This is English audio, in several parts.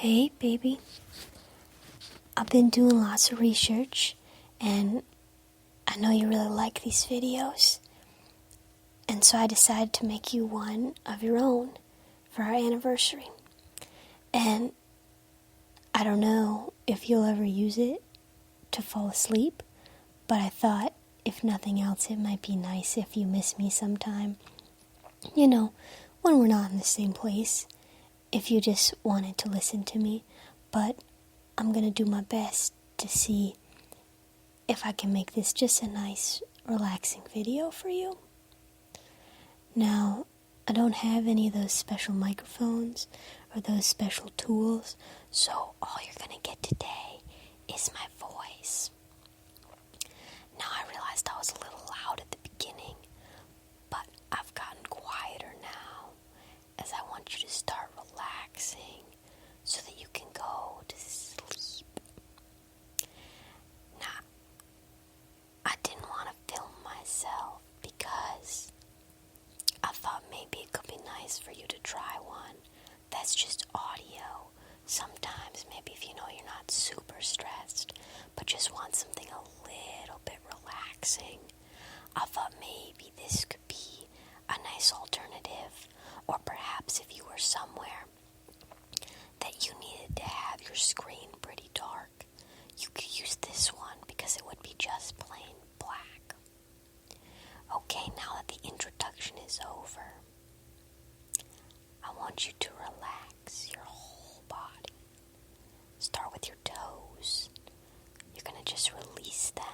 Hey, baby. I've been doing lots of research, and I know you really like these videos. And so I decided to make you one of your own for our anniversary. And I don't know if you'll ever use it to fall asleep, but I thought, if nothing else, it might be nice if you miss me sometime. You know, when we're not in the same place, if you just wanted to listen to me. But I'm going to do my best to see if I can make this just a nice, relaxing video for you. Now, I don't have any of those special microphones or those special tools, so all you're going to get today is my voice. Now, I realized I was a little loud at the beginning, but I've gotten quieter now as I want you to start relaxing so that you can go to sleep. Now, I didn't want to film myself because I thought maybe it could be nice for you to try one that's just audio. Sometimes, maybe if you know you're not super stressed, but just want something a little bit relaxing, I thought maybe this could be a nice alternative. Or perhaps if you were somewhere that you needed to have your screen pretty dark, you could use this one because it would be just plain black. Okay, now that the introduction is over, I want you to relax your whole body. Start with your toes. You're going to just release them.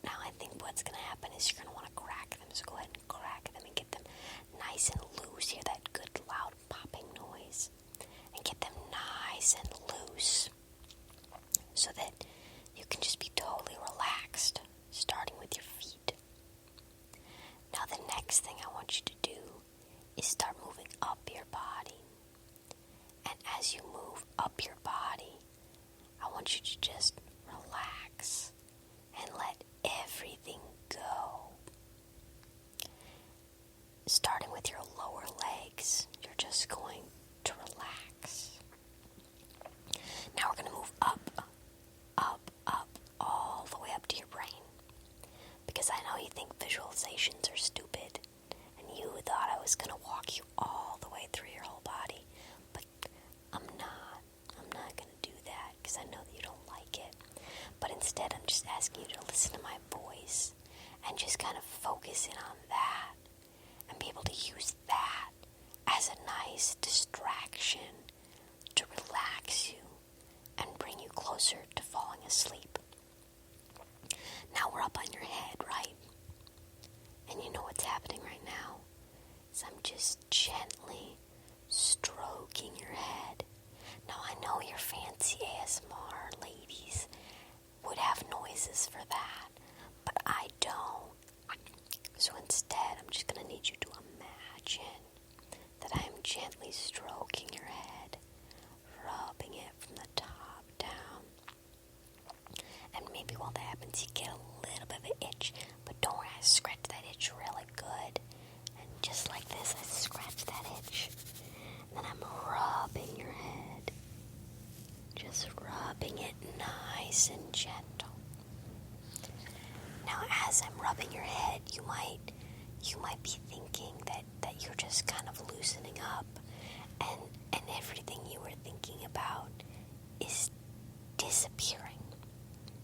Now I think what's going to happen is you're going to want to crack them. So go ahead and crack them and get them nice and loose. Hear that good loud popping noise. And get them nice and loose so that you can just be totally relaxed, starting with your feet. Now the next thing I want you to do is start moving up your body. And as you move up your body, I want you to just relax and let everything go. Starting with your lower legs, you're just going to relax. Now we're going to move up, all the way up to your brain. Because I know you think visualizations are stupid, and you thought I was going to walk you all the way through your whole body. But I'm not. I'm not going to do that because I know that you don't like it. But instead, I'm just asking you to listen to my voice and just kind of focus in on that and be able to use that as a nice distraction to relax you and bring you closer to falling asleep. Now we're up on your head, right? And you know what's happening right now is I'm just gently stroking your head. Now I know your fancy ASMR ladies would have noises for that, but I don't. So instead, I'm just going to need you to imagine that I am gently stroking your head, rubbing it from the top down. And maybe while that happens, you get a little bit of an itch, but don't worry, I scratch that itch really good. And just like this, I scratch that itch. And then I'm rubbing your head, just rubbing it nice and gentle. Now, as I'm rubbing your head, you might be thinking that you're just kind of loosening up, and everything you were thinking about is disappearing.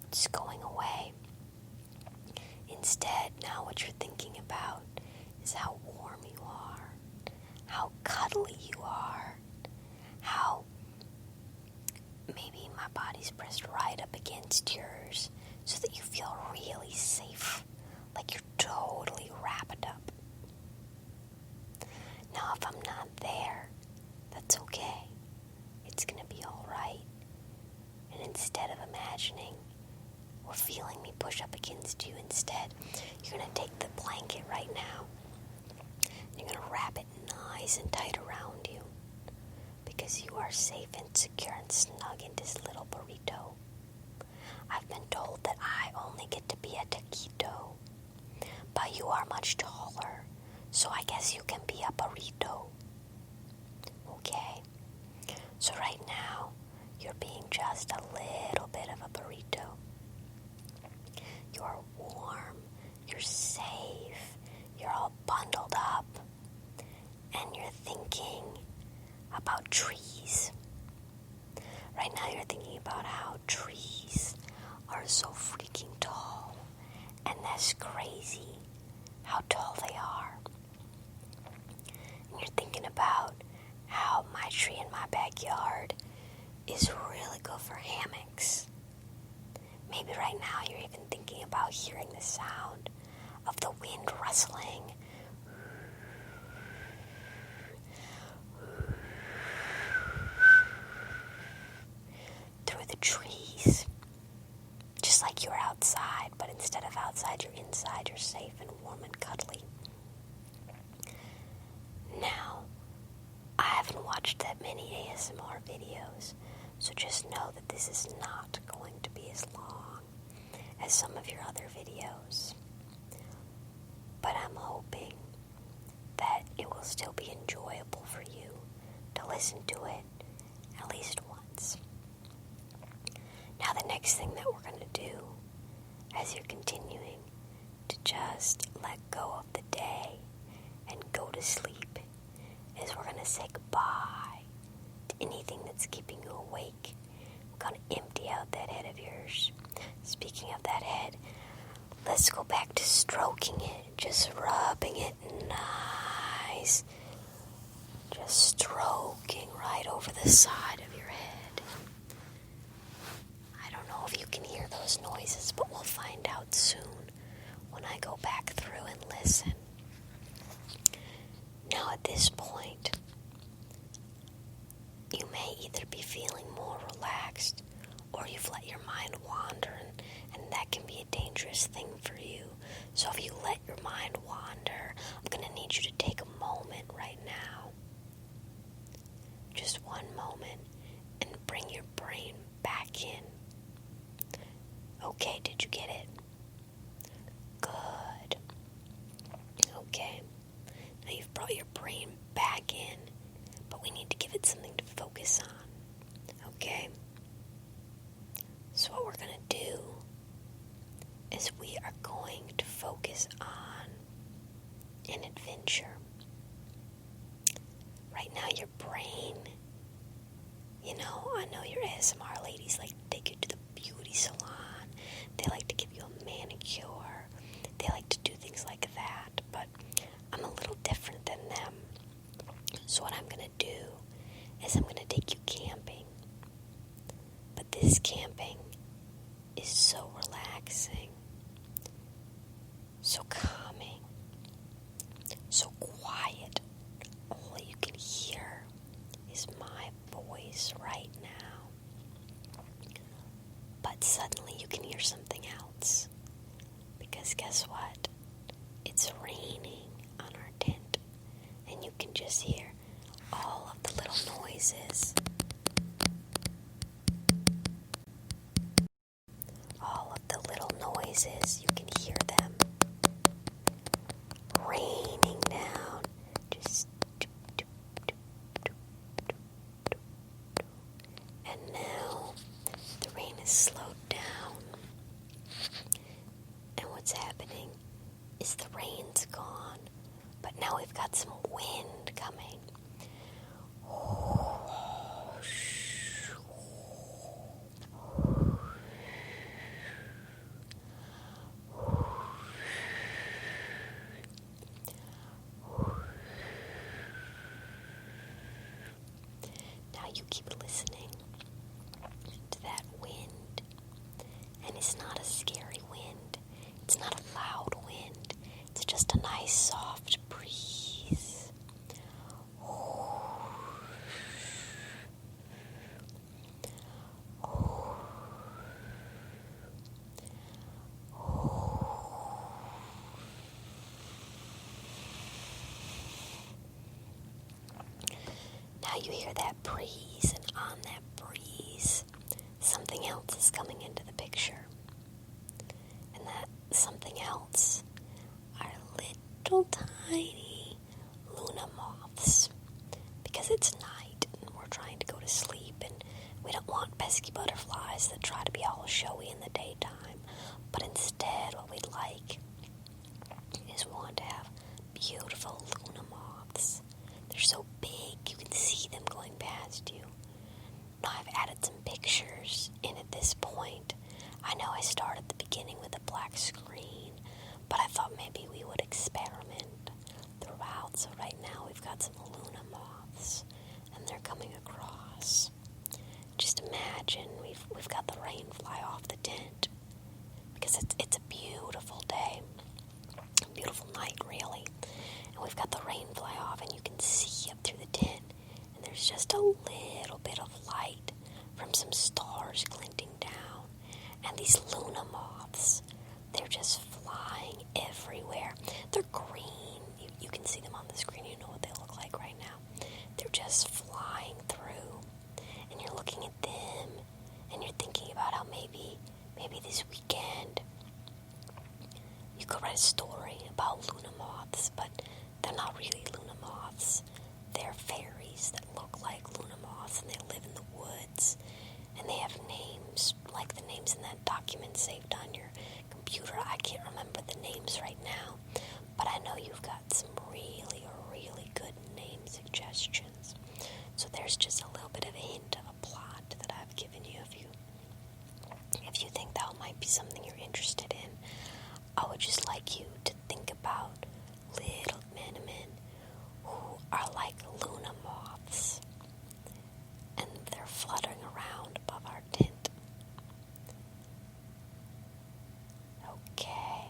It's going away. Instead, now what you're thinking about is how warm you are, how cuddly you are, how maybe my body's pressed right up against yours so that you feel really safe, like you're totally wrapped up. Now, if I'm not there, that's okay. It's going to be all right. And instead of imagining or feeling me push up against you, instead, you're going to take the blanket right now and you're going to wrap it nice and tight around you because you are safe and secure and snug in this little burrito. I've been told that I only get to be a taquito, but you are much taller, so I guess you can be a burrito. Okay? just a little bit of a burrito. You're warm, you're safe, you're all bundled up, and you're thinking about trees. Right now you're thinking about how trees are so freaking tall, and that's crazy how tall they are. And you're thinking about how my tree in my backyard is really good for hammocks. Maybe right now you're even thinking about hearing the sound of the wind rustling through the trees. Just like you're outside, but instead of outside, you're inside, you're safe and warm and cuddly. Now, I haven't watched that many ASMR videos, so just know that this is not going to be as long as some of your other videos. But I'm hoping that it will still be enjoyable for you to listen to it at least once. Now the next thing that we're going to do, as you're continuing to just let go of the day and go to sleep, is we're going to say goodbye to anything that's keeping you awake. We're going to empty out that head of yours. Speaking of that head, let's go back to stroking it, just rubbing it nice. Just stroking right over the side of your head. I don't know if you can hear those noises, but we'll find out soon when I go back through and listen. Now at this point, you may either be feeling more relaxed or you've let your mind wander, and that can be a dangerous thing for you. So if you let your mind wander, I'm going to need you to take a moment right now. Just one moment, and bring your brain back in. Okay, did you get it? Good. Okay. Now you've brought your brain back in, but we need to give it something to focus on. Okay? So what we're going to do is we are going to focus on an adventure. Right now your brain, I know your ASMR ladies like to take you to the beauty salon. They like to give you a manicure. They like to do things like that, but I'm a little different than them. So what I'm going to do is I'm going to take you camping. But this camping is so relaxing, so calming, so quiet. All you can hear is my voice right now. But suddenly you can hear something else. Because guess what? It's raining on our tent. And you can just hear all of the little noises. All of the little noises, you can hear them. Raining down. Just and now the rain has slowed down. And what's happening is the rain's gone, but now we've got some wind coming. Now you keep listening to that wind, and it's not a scary wind. It's not a loud wind. It's just a nice soft breeze. Now you hear that breeze, and on that breeze, something else is coming into the picture. And that something else are little tiny Luna moths. Because it's night and we're trying to go to sleep and we don't want pesky butterflies that try to be all showy in the daytime. But instead, what we'd like is we want to have beautiful Luna moths. They're so big, you can see them going past you. Now, I've added some pictures in at this point. I know I started at the beginning with a black screen, but I thought maybe we would experiment throughout. So right now we've got some Luna moths, and they're coming across. Just imagine we've got the rain fly off the tent, because it's a beautiful day, a beautiful night really, and we've got the rain fly off, and you can see up through the tent, and there's just a little bit of light from some stars glinting down, and these Luna moths, they're just flying everywhere. They're green. You can see them on the screen. You know what they look like right now. They're just flying through, and you're looking at them, and you're thinking about how maybe this weekend you could write a story about Luna moths, but they're not really Luna moths. They're fairies that look like Luna moths, and they live in the woods, and they have names like the names in that document saved on your computer. I can't remember the names right now, but I know you've got some really good name suggestions. So there's just a little bit of a hint of a plot that I've given you. If you think that might be something you're interested in, I would just like you to think about little men who are like Luna moths, and they're fluttering around above our tent. Okay.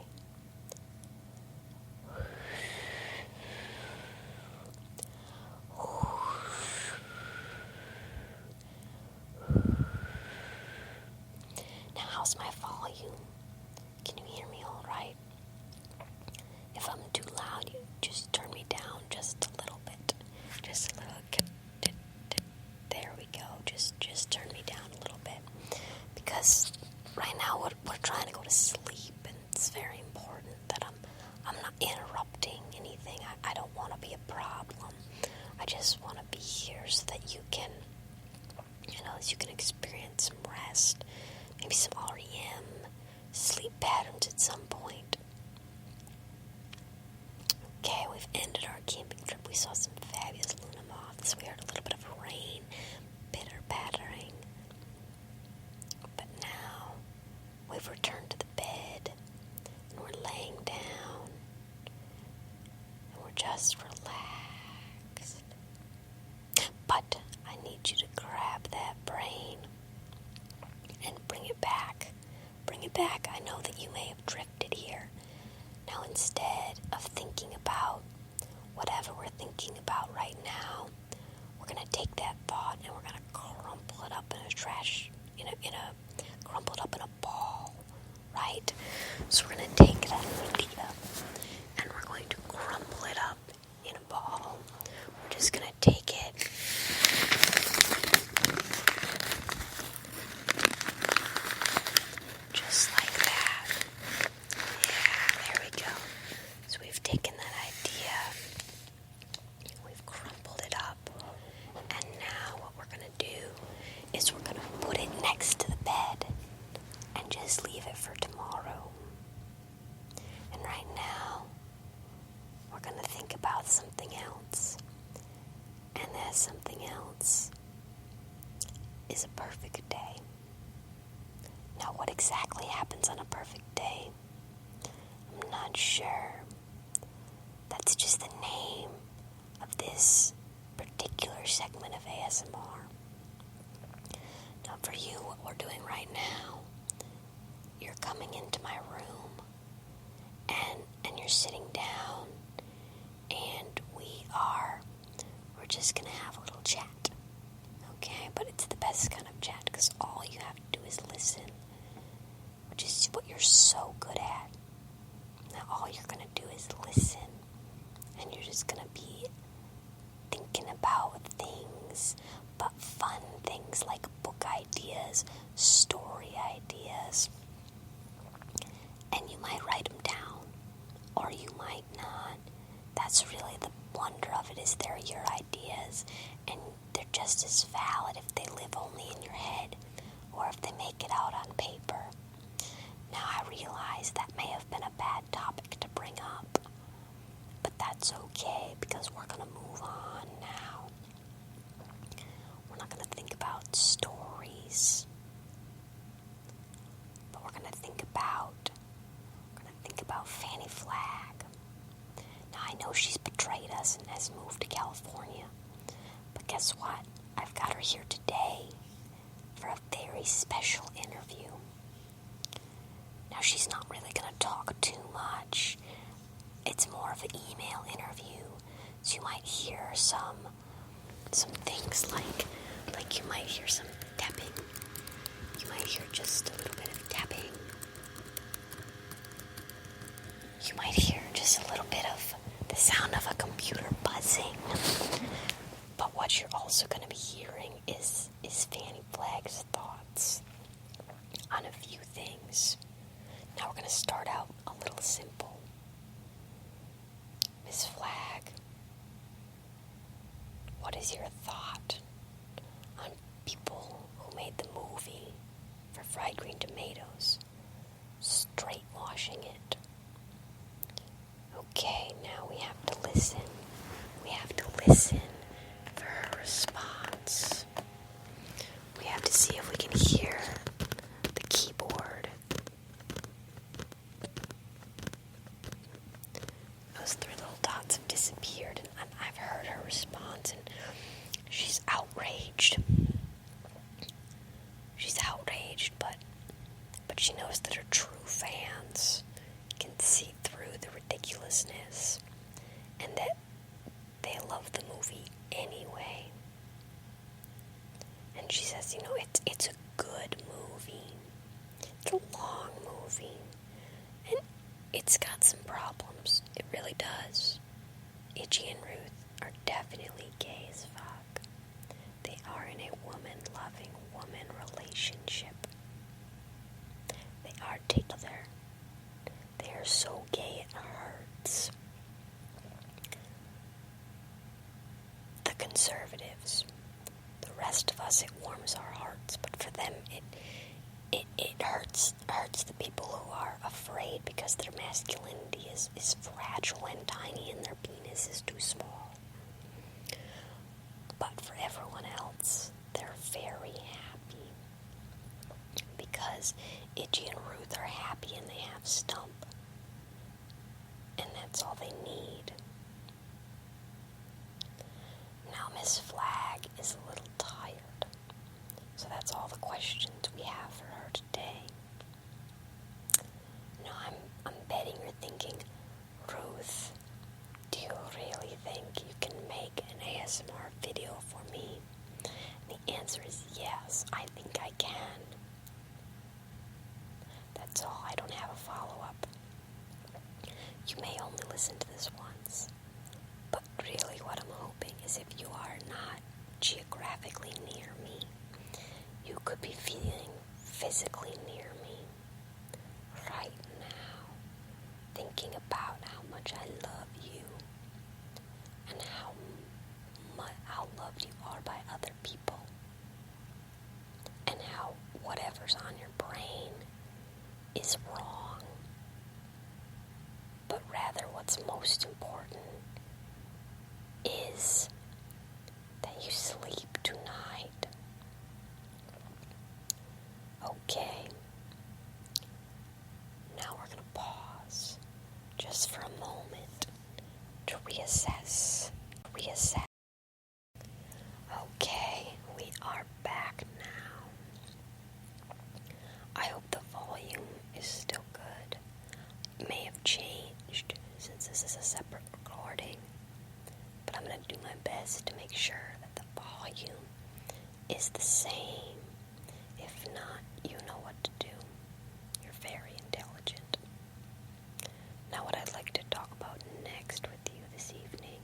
Now, how's my volume? Can you hear me all right? If I'm too loud, you just turn me down just a little bit. Just a little. There we go. Just turn me down a little bit. Because right now we're trying to go to sleep, and it's very important that I'm not interrupting anything. I don't want to be a problem. I just want to be here so that you can experience some rest, maybe some REM sleep patterns at some point. Okay, we've ended our camping trip. We saw some fabulous Luna moths. We heard a little bit of rain, pitter-pattering. But now we've returned to the bed, and we're laying down, and we're just relaxed. But I need you to grab that brain and bring it back. Bring it back. I know that you may have drifted here. Now, instead of thinking about whatever we're thinking about right now, we're going to take that thought and we're going to crumple it up in a trash, crumple it up in a ball, right? So we're going to take that idea and we're going to crumple it up in a ball. We're just going to take it just like that. Yeah, there we go. So we've taken that idea, we've crumpled it up, and now what we're going to do is we're going to put it next to the bed and just leave it for tomorrow. And right now, we're going to think about something else. And that something else is a perfect day. Now, what exactly happens on a perfect day? I'm not sure. That's just the name of this particular segment of ASMR. Now, for you, what we're doing right now, you're coming into my room, and you're sitting down, and we're just going to have a little chat, okay? But it's the best kind of chat, because all you have to do is listen, which is what you're so good at. Now, all you're going to do is listen, and you're just going to be thinking about things, but fun things like book ideas, story ideas, and you might write them down, or you might not. That's really the wonder of it, is they're your ideas, and they're just as valid if they live only in your head. or if they make it out on paper. Now I realize that may have been a bad topic to bring up, but that's okay because we're going to move on now. We're not going to think about stories, but we're going to think about Fannie Flagg. Now I know she's betrayed us and has moved to California, but guess what? I've got her here today for a very special interview. Now she's not really going to talk too much. It's more of an email interview, so you might hear some things like you might hear some tapping. You might hear just a little bit of tapping. You might hear just a little bit of the sound of a computer buzzing. But what you're also going to be hearing is Fannie Flagg's thoughts on a few things. Now we're going to start out a little simple. Miss Flagg, what is your thought on people who made the movie for Fried Green Tomatoes, straight washing it? Okay, now we have to listen. We have to listen for her response. We have to see if we can hear the keyboard. Those three little dots have disappeared, and I've heard her response, and she's outraged. She's outraged, but she knows that her true fans can see through the ridiculousness, and that they love the movie anyway. And she says, it's a good movie. It's a long movie. And it's got some problems. It really does. Itchy and Ruth are definitely gay as fuck. They are in a woman-loving woman relationship. They are together. They are so gay it hurts. The conservatives, the rest of us, it warms our hearts, but for them it hurts the people who are afraid because their masculinity is fragile and tiny and their penis is too small. But for everyone else, they're very happy because Itchy and Ruth are happy and they have Stump. And that's all they need. Now Miss Flagg is a little tired, so that's all the questions we have for her today. Now I'm betting you're thinking, Ruth, do you really think you can make an ASMR video for me? And the answer is yes, I think I can. That's all, I don't have a follow-up. You may only listen to this once, but really what I'm hoping is if you are not geographically near me, you could be feeling physically near me right now, thinking about how much I love you and how loved you are by other people, and how whatever's on your brain is wrong. But rather what's most important is that you sleep tonight. Okay. Now we're going to pause just for a moment to reassess. Okay, we are back now. I hope the volume is still good. It may have changed since this is a separate recording, but I'm going to do my best to make sure that the volume is the same. If not, you know what to do. You're very intelligent. Now what I'd like to talk about next with you this evening.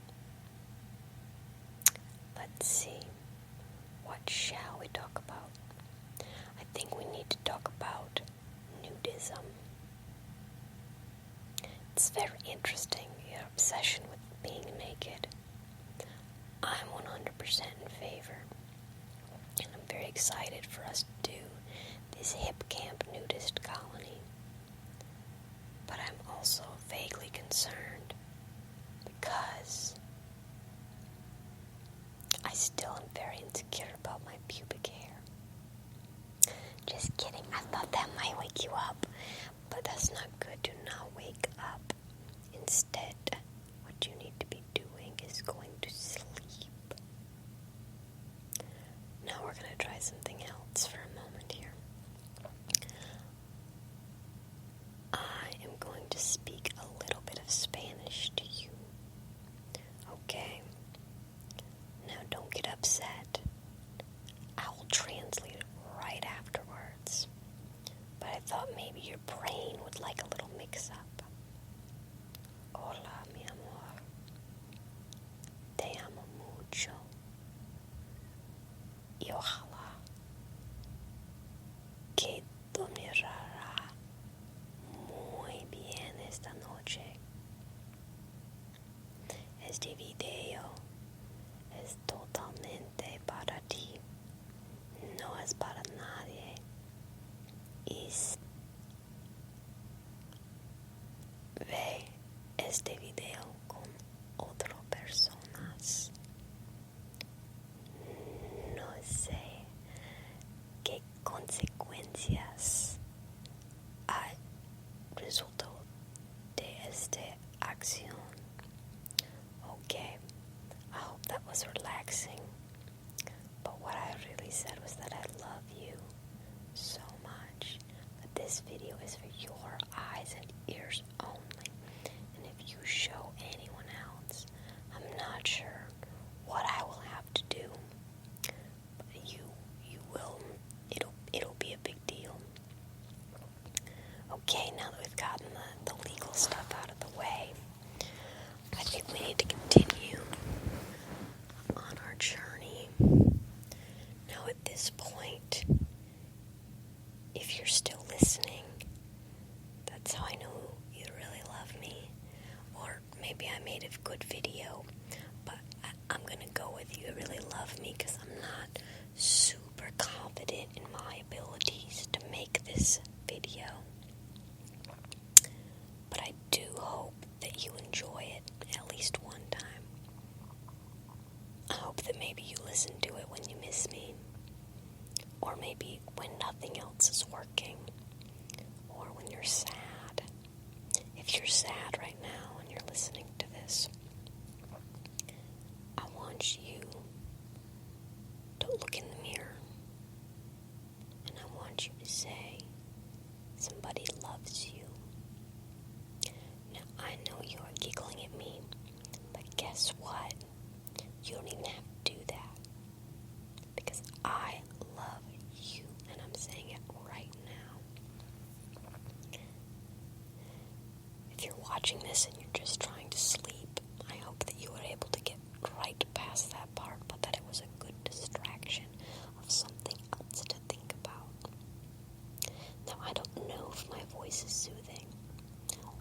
Let's see. What shall we talk about? I think we need to talk about nudism. It's very interesting, your obsession with being naked. I'm 100% in favor. And I'm very excited for us to do is Hip Camp Nudist Colony. But I'm also vaguely concerned because I still am very insecure about my pubic hair. Just kidding, I thought that might wake you up, but that's not good. Do not wake up. Instead, what you need to be doing is going to sleep. Now we're going to try something else for a moment here. I am going to speak a little bit of Spanish to you. Okay? Now don't get upset. I will translate it right afterwards. But I thought maybe your brain would like a little mix-up. Hola, mi amor. Te amo mucho. Y ojalá que dormirá muy bien esta noche. Este video es totalmente para ti. No es para nadie. Y ve este video con otras personas. No sé qué consecuencias hay resultado de esta acción. Okay, I hope that was relaxing. But what I really said was that I love you so much. But this video is for your eyes and ears only. And if you show anyone else, I'm not sure what I will have to do. But you will. It'll be a big deal. Okay, now that we've gotten the legal stuff out of the way, I think we need to continue on our journey. Now at this point, if you're still listening, that's how I know you really love me. Or maybe I made a good video, but I'm gonna go with you really love me because I'm not super confident in my abilities to make this video. But I do hope that you enjoy it at least one time. I hope that maybe you listen to it when you miss me, or maybe when nothing else is working, or when you're sad. If you're sad right now and you're listening to this, I want you to look in the mirror, and I want you to say, somebody loves you. Now, I know you are giggling at me, but guess what? You don't even have to do that, because I love you, and I'm saying it right now. If you're watching this and you're just trying to sleep, I hope that you were able to get right past that part, but that it was a good distraction of something else to think about. Now, I don't know if my voice is soothing.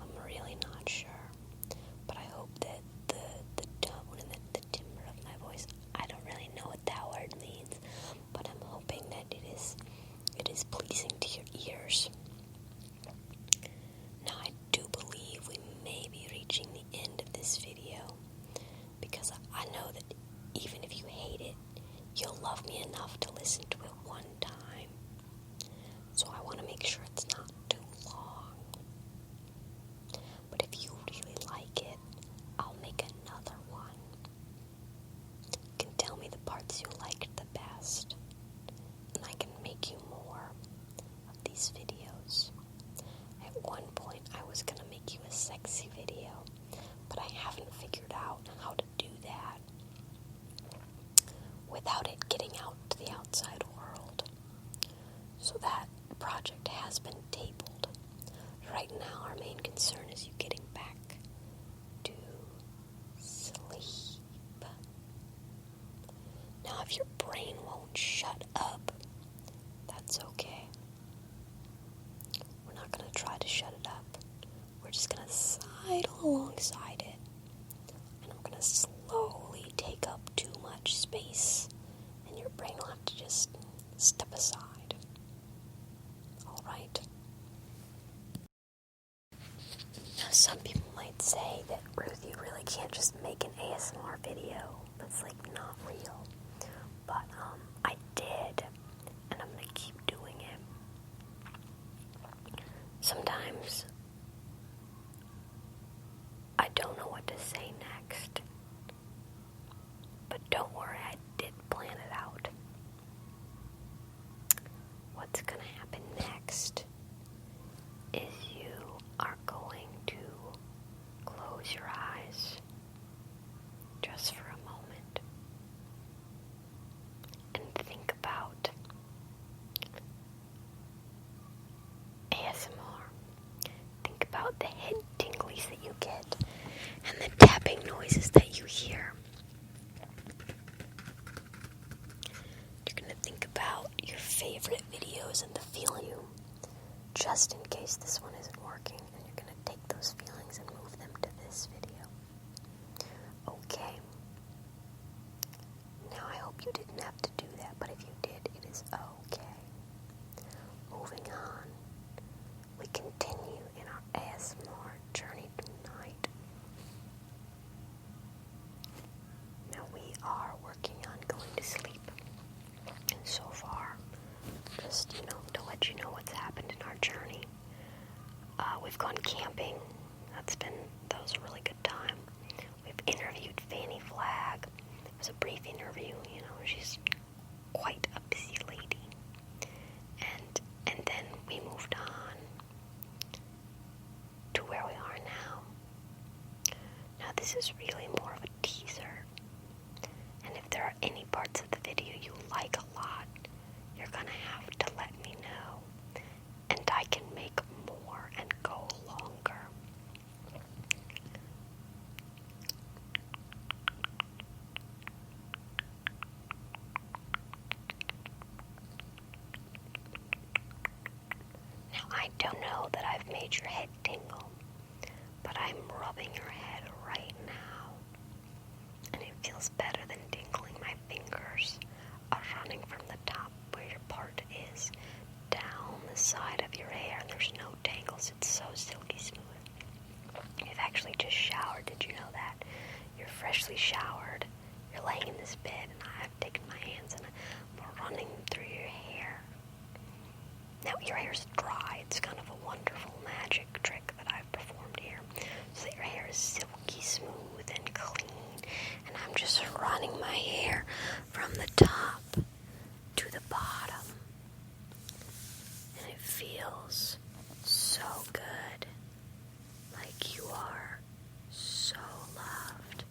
I'm really not sure. But I hope that the tone and the timbre of my voice, I don't really know what that word means, but I'm hoping that it is pleasing to your ears. Now, I do believe we may be reaching the end of this video, because I know that even if you hate it, you'll love me enough to listen to it one time. So I want to make sure it's not too long. But if you really like it, I'll make another one. You can tell me the parts you liked the best, and I can make you more of these videos. At one point, I was going to make you a sexy video, but I haven't figured out how to do that without it getting out to the outside world. some people might say that, Ruth, you really can't just make an ASMR video that's like not real. But I did, and I'm gonna keep doing it. Sometimes I don't know what to say next. But don't worry, I did plan it out. What's gonna happen next is you are going to close your eyes just for a moment and think about ASMR. Think about the head tinglies that you get and the tapping noises that you hear. You're going to think about your favorite videos and the feeling you, just in case this one isn't working, and you're going to take those feelings and move them to this video. Okay. Now I hope you didn't have to do that, but if you did, it is okay. Moving on, we continue in our ASMR journey tonight. Now we are working on going to sleep. And so far, just, to let you know what's happened in our journey. We've gone camping. That was a really good time. We've interviewed Fanny Flagg. It was a brief interview, she's quite a busy lady. And then we moved on to where we are now. Now this is really more of a teaser. And if there are any parts of the video you like a lot, you're gonna have to let me know. And I can make more and go longer. Now I don't know that I've made your head tingle, but I'm rubbing your head right now. And it feels better than tingling. My fingers are running from the top where your part is down the side of your hair, and there's no tangles. It's so silky smooth. You've actually just showered. Did you know that? You're freshly showered. You're laying in this bed, and I've taken my hands and I'm running through your hair. Now your hair's dry. It's kind of a wonderful magic trick that I've performed here, so that your hair is silky smooth and clean. And I'm just running my hair from the top to the bottom. And it feels so good. Like you are so loved.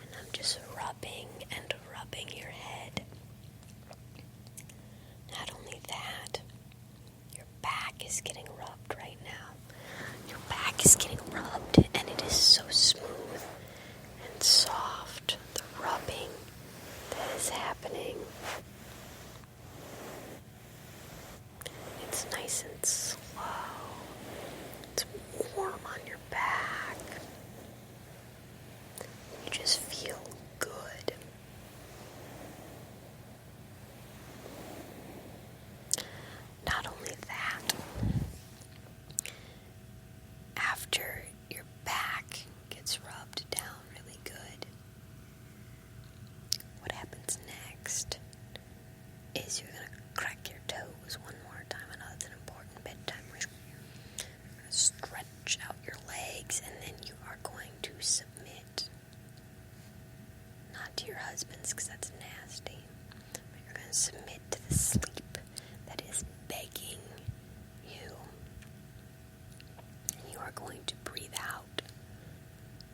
And I'm just rubbing and rubbing your head. Not only that, your back is getting rubbed right now. Your back is getting rubbed, and it is so smooth and soft. The rubbing that is happening. It's nice and slow. It's warm on your back. You just feel good. Not only that, after your back gets rubbed down really good, what happens next is you're going to crack your toes one more time. I know it's an important bedtime ritual. You're going to stretch out your legs, and then you are going to submit. Not to your husband's, because that's nasty. But you're going to submit to the sleep that is begging you. And you are going to breathe out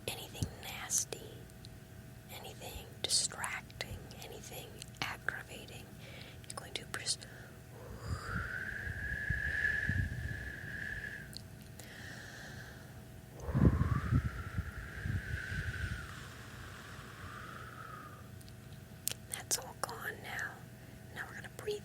anything nasty, anything distracting, anything aggravating. You're going to just that's all gone now. Now we're going to breathe